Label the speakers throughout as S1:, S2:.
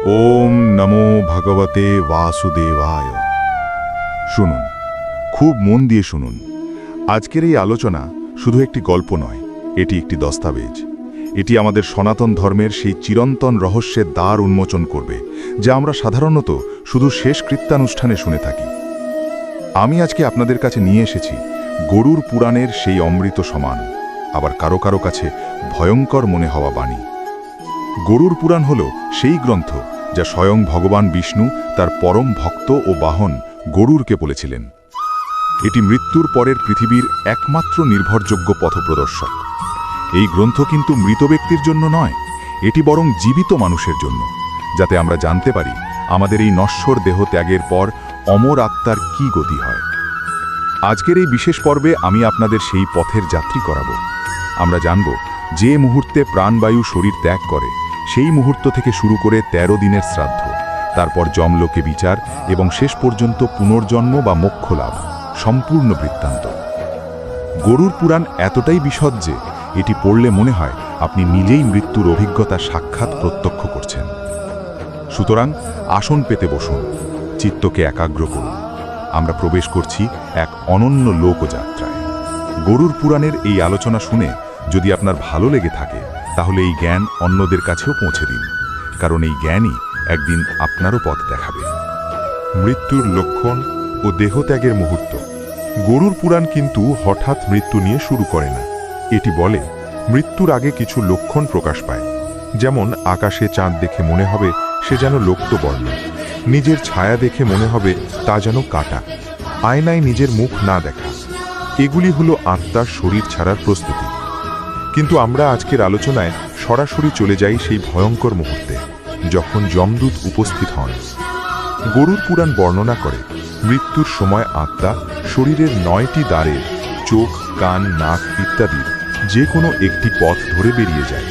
S1: ওম নমো ভগবতে বাসুদেবায়। শুনুন, খুব মন দিয়ে শুনুন। আজকের এই আলোচনা শুধু একটি গল্প নয়, এটি একটি দস্তাবেজ। এটি আমাদের সনাতন ধর্মের সেই চিরন্তন রহস্যের দ্বার উন্মোচন করবে, যা আমরা সাধারণত শুধু শেষ কৃত্যানুষ্ঠানে শুনে থাকি। আমি আজকে আপনাদের কাছে নিয়ে এসেছি গরুর পুরাণের সেই অমৃত সমান, আবার কারো কারো কাছে ভয়ঙ্কর মনে হওয়া বাণী। গরুর পুরাণ হল সেই গ্রন্থ যা স্বয়ং ভগবান বিষ্ণু তার পরম ভক্ত ও বাহন গরুরকে বলেছিলেন। এটি মৃত্যুর পরের পৃথিবীর একমাত্র নির্ভরযোগ্য পথপ্রদর্শক। এই গ্রন্থ কিন্তু মৃত ব্যক্তির জন্য নয়, এটি বরং জীবিত মানুষের জন্য, যাতে আমরা জানতে পারি আমাদের এই নশ্বর দেহ ত্যাগের পর অমর আত্মার কি গতি হয়। আজকের এই বিশেষ পর্বে আমি আপনাদের সেই পথের যাত্রী করাব। আমরা জানব যে মুহূর্তে প্রাণবায়ু শরীর ত্যাগ করে, সেই মুহূর্ত থেকে শুরু করে ১৩ দিনের শ্রাদ্ধ, তারপর যমলোকে বিচার এবং শেষ পর্যন্ত পুনর্জন্ম বা মোক্ষ লাভ, সম্পূর্ণ বৃত্তান্ত। গরুর পুরাণ এতটাই বিশদ যে এটি পড়লে মনে হয় আপনি নিজেই মৃত্যুর অভিজ্ঞতা সাক্ষাৎ প্রত্যক্ষ করছেন। সুতরাং আসন পেতে বসুন, চিত্তকে একাগ্র করুন। আমরা প্রবেশ করছি এক অনন্য লোকযাত্রায়। গরুর পুরাণের এই আলোচনা শুনে যদি আপনার ভালো লেগে থাকে, তাহলে এই জ্ঞান অন্যদের কাছেও পৌঁছে দিন, কারণ এই জ্ঞানই একদিন আপনারও পথ দেখাবে।
S2: মৃত্যুর লক্ষণ ও দেহত্যাগের মুহূর্ত। গরুর পুরাণ কিন্তু হঠাৎ মৃত্যু নিয়ে শুরু করে না। এটি বলে মৃত্যুর আগে কিছু লক্ষণ প্রকাশ পায়, যেমন আকাশে চাঁদ দেখে মনে হবে সে যেন লোক্তবর্ণ, নিজের ছায়া দেখে মনে হবে তা যেন কাটা, আয়নায় নিজের মুখ না দেখা। এগুলি হলো আত্মার শরীর ছাড়ার প্রস্তুতি। কিন্তু আমরা আজকের আলোচনায় সরাসরি চলে যাই সেই ভয়ঙ্কর মুহূর্তে, যখন যমদূত উপস্থিত হন। গরুর পুরাণ বর্ণনা করে মৃত্যুর সময় আত্মা শরীরের ৯টি দ্বারের চোখ, কান, নাক ইত্যাদির যে কোনো একটি পথ ধরে বেরিয়ে যায়।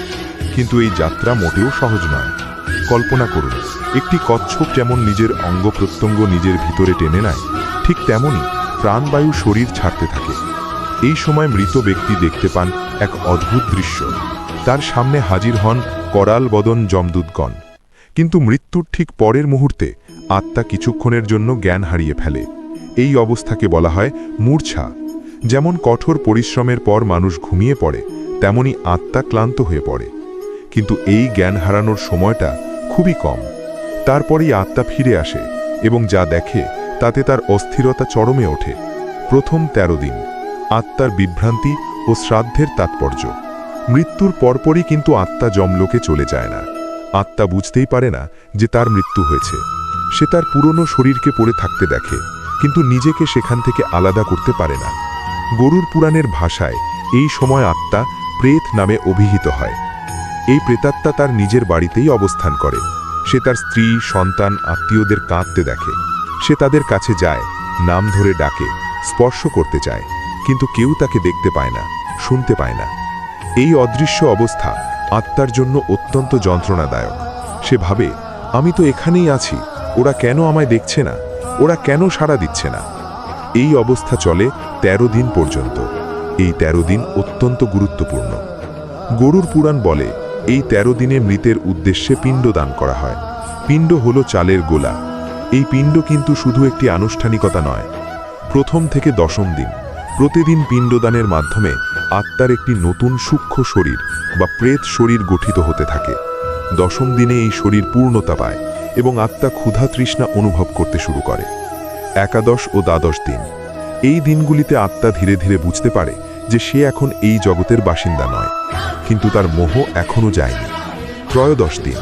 S2: কিন্তু এই যাত্রা মোটেও সহজ নয়। কল্পনা করুন, একটি কচ্ছপ যেমন নিজের অঙ্গ প্রত্যঙ্গ নিজের ভিতরে টেনে নেয়, ঠিক তেমনই প্রাণবায়ু শরীর ছাড়তে থাকে। এই সময় মৃত ব্যক্তি দেখতে পান এক অদ্ভুত দৃশ্য। তার সামনে হাজির হন করাল বদন যমদূতগণ। কিন্তু মৃত্যুর ঠিক পরের মুহূর্তে আত্মা কিছুক্ষণের জন্য জ্ঞান হারিয়ে ফেলে। এই অবস্থাকে বলা হয় মূর্ছা। যেমন কঠোর পরিশ্রমের পর মানুষ ঘুমিয়ে পড়ে, তেমনি আত্মা ক্লান্ত হয়ে পড়ে। কিন্তু এই জ্ঞান হারানোর সময়টা খুবই কম। তারপরেই আত্মা ফিরে আসে এবং যা দেখে তাতে তার অস্থিরতা চরমে ওঠে। প্রথম ১৩ দিন আত্মার বিভ্রান্তি ও শ্রাদ্ধের তাৎপর্য। মৃত্যুর পরপরই কিন্তু আত্মা যমলোকে চলে যায় না। আত্মা বুঝতেই পারে না যে তার মৃত্যু হয়েছে। সে তার পুরনো শরীরকে পড়ে থাকতে দেখে, কিন্তু নিজেকে সেখান থেকে আলাদা করতে পারে না। গরুর পুরাণের ভাষায় এই সময় আত্মা প্রেত নামে অভিহিত হয়। এই প্রেতাত্মা তার নিজের বাড়িতেই অবস্থান করে। সে তার স্ত্রী, সন্তান, আত্মীয়দের কাঁদতে দেখে। সে তাদের কাছে যায়, নাম ধরে ডাকে, স্পর্শ করতে চায়, কিন্তু কেউ তাকে দেখতে পায় না, শুনতে পায় না। এই অদৃশ্য অবস্থা আত্মার জন্য অত্যন্ত যন্ত্রণাদায়ক। সে ভাবে, আমি তো এখানেই আছি, ওরা কেন আমায় দেখছে না, ওরা কেন সাড়া দিচ্ছে না। এই অবস্থা চলে ১৩ দিন পর্যন্ত। এই ১৩ দিন অত্যন্ত গুরুত্বপূর্ণ। গরুর পুরাণ বলে এই ১৩ দিনে মৃতের উদ্দেশ্যে পিণ্ড দান করা হয়। পিণ্ড হলো চালের গোলা। এই পিণ্ড কিন্তু শুধু একটি আনুষ্ঠানিকতা নয়। প্রথম থেকে ১০ম দিন প্রতিদিন পিণ্ডদানের মাধ্যমে আত্মার একটি নতুন সূক্ষ্ম শরীর বা প্রেত শরীর গঠিত হতে থাকে। ১০ম দিনে এই শরীর পূর্ণতা পায় এবং আত্মা ক্ষুধা তৃষ্ণা অনুভব করতে শুরু করে। একাদশ ও দ্বাদশ দিন, এই দিনগুলিতে আত্মা ধীরে ধীরে বুঝতে পারে যে সে এখন এই জগতের বাসিন্দা নয়, কিন্তু তার মোহ এখনও যায়নি। ত্রয়োদশ দিন,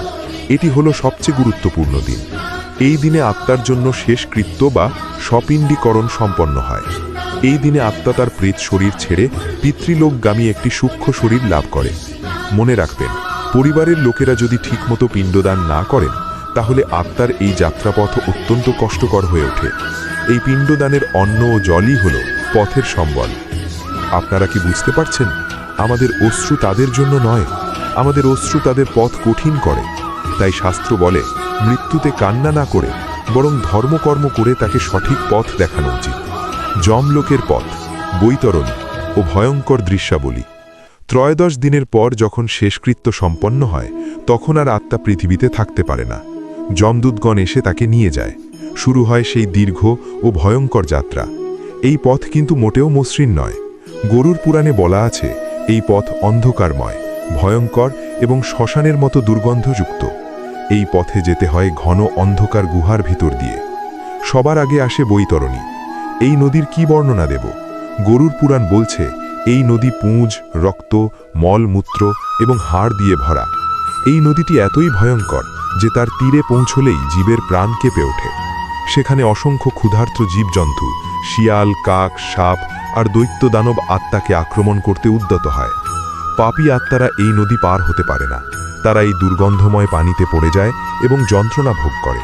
S2: এটি হলো সবচেয়ে গুরুত্বপূর্ণ দিন। এই দিনে আত্মার জন্য শেষ কৃত্য বা স্বপিণ্ডীকরণ সম্পন্ন হয়। এই দিনে আত্মা তার প্রেত শরীর ছেড়ে পিতৃলোকগামী একটি সূক্ষ্ম শরীর লাভ করে। মনে রাখবেন, পরিবারের লোকেরা যদি ঠিকমতো পিণ্ডদান না করেন, তাহলে আত্মার এই যাত্রাপথ অত্যন্ত কষ্টকর হয়ে ওঠে। এই পিণ্ডদানের অন্ন ও জলই হল পথের সম্বল। আপনারা কি বুঝতে পারছেন? আমাদের অশ্রু তাদের জন্য নয়, আমাদের অশ্রু তাদের পথ কঠিন করে। তাই শাস্ত্র বলে, মৃত্যুতে কান্না না করে বরং ধর্মকর্ম করে তাকে সঠিক পথ দেখানো উচিত। যমলোকের পথ, বৈতরণী ও ভয়ঙ্কর দৃশ্যাবলী। ত্রয়োদশ দিনের পর যখন শেষকৃত্য সম্পন্ন হয়, তখন আর আত্মা পৃথিবীতে থাকতে পারে না। যমদূতগণ এসে তাকে নিয়ে যায়। শুরু হয় সেই দীর্ঘ ও ভয়ঙ্কর যাত্রা। এই পথ কিন্তু মোটেও মসৃণ নয়। গরুর পুরাণে বলা আছে এই পথ অন্ধকারময়, ভয়ঙ্কর এবং শ্মশানের মতো দুর্গন্ধযুক্ত। এই পথে যেতে হয় ঘন অন্ধকার গুহার ভিতর দিয়ে। সবার আগে আসে বৈতরণী। এই নদীর কি বর্ণনা দেব? গরুর পুরাণ বলছে এই নদী পুঁজ, রক্ত, মলমূত্র এবং হাড় দিয়ে ভরা। এই নদীটি এতই ভয়ঙ্কর যে তার তীরে পৌঁছলেই জীবের প্রাণ কেঁপে ওঠে। সেখানে অসংখ্য ক্ষুধার্ত জীবজন্তু, শিয়াল, কাক, সাপ আর দৈত্য দানব আত্মাকে আক্রমণ করতে উদ্যত হয়। পাপী আত্মারা এই নদী পার হতে পারে না। তারা এই দুর্গন্ধময় পানিতে পড়ে যায় এবং যন্ত্রণা ভোগ করে।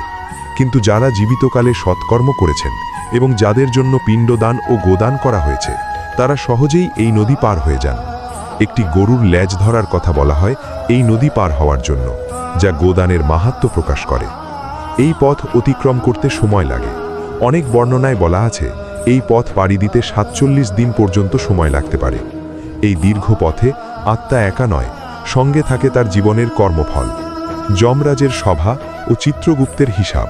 S2: কিন্তু যারা জীবিতকালে সৎকর্ম করেছেন এবং যাদের জন্য পিণ্ডদান ও গোদান করা হয়েছে, তারা সহজেই এই নদী পার হয়ে যান। একটি গরুর লেজ ধরার কথা বলা হয় এই নদী পার হওয়ার জন্য, যা গোদানের মাহাত্ম্য প্রকাশ করে। এই পথ অতিক্রম করতে সময় লাগে। অনেক বর্ণনায় বলা আছে এই পথ পাড়ি দিতে ৪৭ দিন পর্যন্ত সময় লাগতে পারে। এই দীর্ঘ পথে আত্মা একা নয়, সঙ্গে থাকে তার জীবনের কর্মফল, যমরাজের সভা ও চিত্রগুপ্তের হিসাব।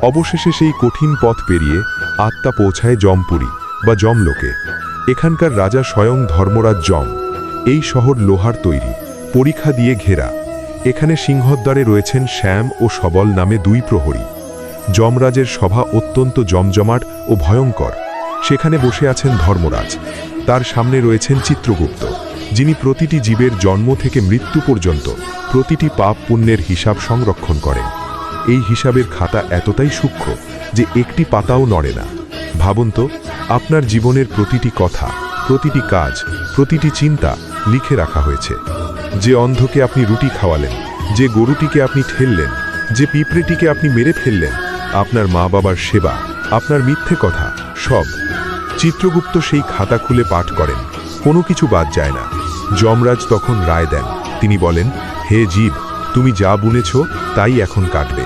S2: অবশেষে সেই কঠিন পথ পেরিয়ে আত্মা পৌঁছায় যমপুরী বা যমলোকে। এখানকার রাজা স্বয়ং ধর্মরাজ যম। এই শহর লোহার তৈরি, পরিখা দিয়ে ঘেরা। এখানে সিংহদ্বারে রয়েছেন শ্যাম ও সবল নামে 2 প্রহরী। যমরাজের সভা অত্যন্ত জমজমাট ও ভয়ঙ্কর। সেখানে বসে আছেন ধর্মরাজ। তার সামনে রয়েছেন চিত্রগুপ্ত, যিনি প্রতিটি জীবের জন্ম থেকে মৃত্যু পর্যন্ত প্রতিটি পাপ পুণ্যের হিসাব সংরক্ষণ করেন। এই হিসাবের খাতা এতটাই সূক্ষ্ম যে একটি পাতাও নড়ে না। ভাবুন তো, আপনার জীবনের প্রতিটি কথা, প্রতিটি কাজ, প্রতিটি চিন্তা লিখে রাখা হয়েছে। যে অন্ধকে আপনি রুটি খাওয়ালেন, যে গরুটিকে আপনি ঠেললেন, যে পিঁপড়েটিকে আপনি মেরে ফেললেন, আপনার মা বাবার সেবা, আপনার মিথ্যে কথা, সব। চিত্রগুপ্ত সেই খাতা খুলে পাঠ করেন, কোনো কিছু বাদ যায় না। যমরাজ তখন রায় দেন। তিনি বলেন, হে জীব, তুমি যা বুনেছ তাই এখন কাটবে।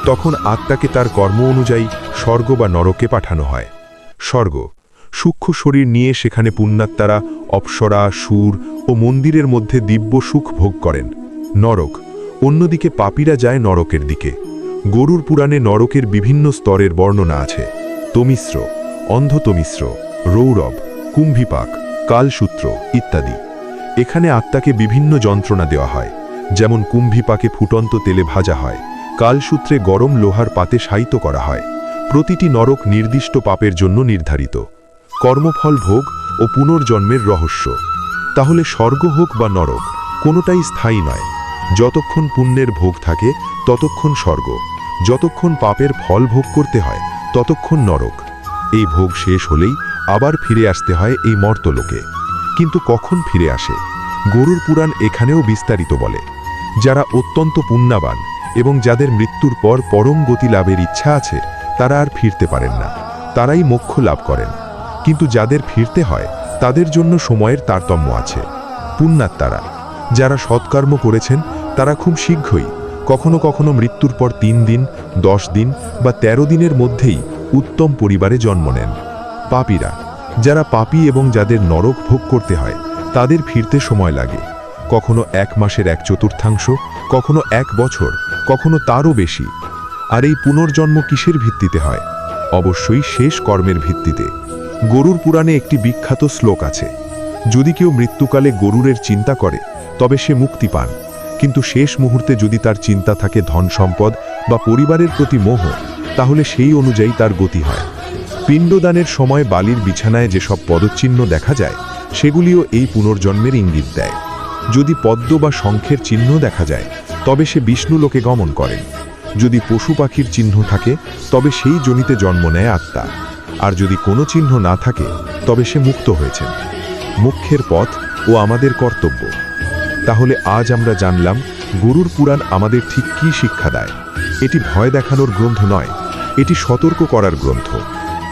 S2: তখন আত্মাকে তার কর্ম অনুযায়ী স্বর্গ বা নরকে পাঠানো হয়। স্বর্গ সূক্ষ্ম শরীর নিয়ে সেখানে পুণ্যাত্মারা অপ্সরা, সুর ও মন্দিরের মধ্যে দিব্য সুখ ভোগ করেন। নরক অন্যদিকে পাপীরা যায় নরকের দিকে। গরুর পুরাণে নরকের বিভিন্ন স্তরের বর্ণনা আছে। তমিশ্র, অন্ধতমিশ্র, রৌরব, কুম্ভিপাক, কালসূত্র ইত্যাদি। এখানে আত্মাকে বিভিন্ন যন্ত্রণা দেওয়া হয়। যেমন কুম্ভিপাকে ফুটন্ত তেলে ভাজা হয়, কালসূত্রে গরম লোহার পাতে শায়িত করা হয়। প্রতিটি নরক নির্দিষ্ট পাপের জন্য নির্ধারিত। কর্মফল ভোগ ও পুনর্জন্মের রহস্য। তাহলে স্বর্গ হোক বা নরক, কোনোটাই স্থায়ী নয়। যতক্ষণ পুণ্যের ভোগ থাকে ততক্ষণ স্বর্গ, যতক্ষণ পাপের ফল ভোগ করতে হয় ততক্ষণ নরক। এই ভোগ শেষ হলেই আবার ফিরে আসতে হয় এই মর্তলোকে। কিন্তু কখন ফিরে আসে? গরুর পুরাণ এখানেও বিস্তারিত বলে। যারা অত্যন্ত পুণ্যবান এবং যাদের মৃত্যুর পর পরম গতি লাভের ইচ্ছা আছে, তারা আর ফিরতে পারেন না, তারাই মোক্ষ লাভ করেন। কিন্তু যাদের ফিরতে হয় তাদের জন্য সময়ের তারতম্য আছে। পুণ্যাত্মারা যারা সৎকর্ম করেছেন তারা খুব শীঘ্রই, কখনো কখনো মৃত্যুর পর 3 দিন, 10 দিন বা 13 দিনের মধ্যেই উত্তম পরিবারে জন্ম নেন। পাপীরা যারা পাপী এবং যাদের নরক ভোগ করতে হয়, তাদের ফিরতে সময় লাগে। কখনো 1 মাসের 1/4, কখনো 1 বছর, কখনো তারও বেশি। আর এই পুনর্জন্ম কিসের ভিত্তিতে হয়? অবশ্যই শেষ কর্মের ভিত্তিতে। গরুর পুরাণে একটি বিখ্যাত শ্লোক আছে, যদি কেউ মৃত্যুকালে গরুরের চিন্তা করে তবে সে মুক্তি পান, কিন্তু শেষ মুহূর্তে যদি তার চিন্তা থাকে ধন সম্পদ বা পরিবারের প্রতি মোহ, তাহলে সেই অনুযায়ী তার গতি হয়। পিণ্ডদানের সময় বালির বিছানায় যেসব পদচিহ্ন দেখা যায়, সেগুলিও এই পুনর্জন্মের ইঙ্গিত দেয়। যদি পদ্ম বা শঙ্খের চিহ্ন দেখা যায়, তবে সে বিষ্ণু লোকে গমন করেন। যদি পশু পাখির চিহ্ন থাকে, তবে সেই জনিতে জন্ম নেয় আত্মা। আর যদি কোনো চিহ্ন না থাকে, তবে সে মুক্ত হয়েছেন। মুখ্যের পথ ও আমাদের কর্তব্য। তাহলে আজ আমরা জানলাম গরুর পুরাণ আমাদের ঠিক কী শিক্ষা দেয়। এটি ভয় দেখানোর গ্রন্থ নয়, এটি সতর্ক করার গ্রন্থ।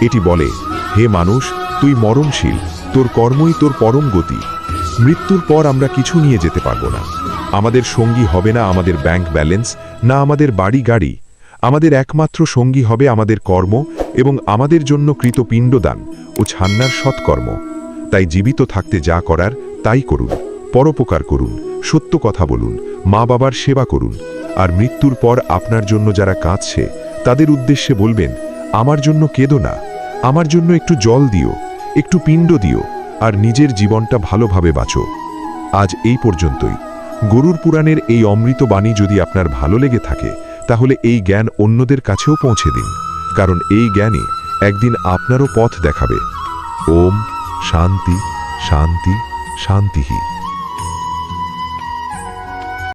S2: এটি বলে, হে মানুষ, তুই মরণশীল, তোর কর্মই তোর পরম গতি। মৃত্যুর পর আমরা কিছু নিয়ে যেতে পারবো না। আমাদের সঙ্গী হবে না আমাদের ব্যাংক ব্যালেন্স, না আমাদের বাড়ি গাড়ি। আমাদের একমাত্র সঙ্গী হবে আমাদের কর্ম এবং আমাদের জন্য কৃত পিণ্ডদান ও ছান্নার সৎকর্ম। তাই জীবিত থাকতে যা করার তাই করুন, পরোপকার করুন, সত্য কথা বলুন, মা বাবার সেবা করুন, আর মৃত্যুর পর আপনার জন্য যারা কাঁদছে তাদের উদ্দেশ্যে বলবেন, আমার জন্য কেঁদো না, আমার জন্য একটু জল দিও, একটু পিণ্ড দিও, আর নিজের জীবনটা ভালোভাবে বাঁচো। আজ এই পর্যন্তই। গরুর পুরাণের এই অমৃত বাণী যদি আপনার ভালো লেগে থাকে, তাহলে এই জ্ঞান অন্যদের কাছেও পৌঁছে দিন, কারণ এই জ্ঞানই একদিন আপনারও পথ দেখাবে। ওম শান্তি শান্তি শান্তিহি।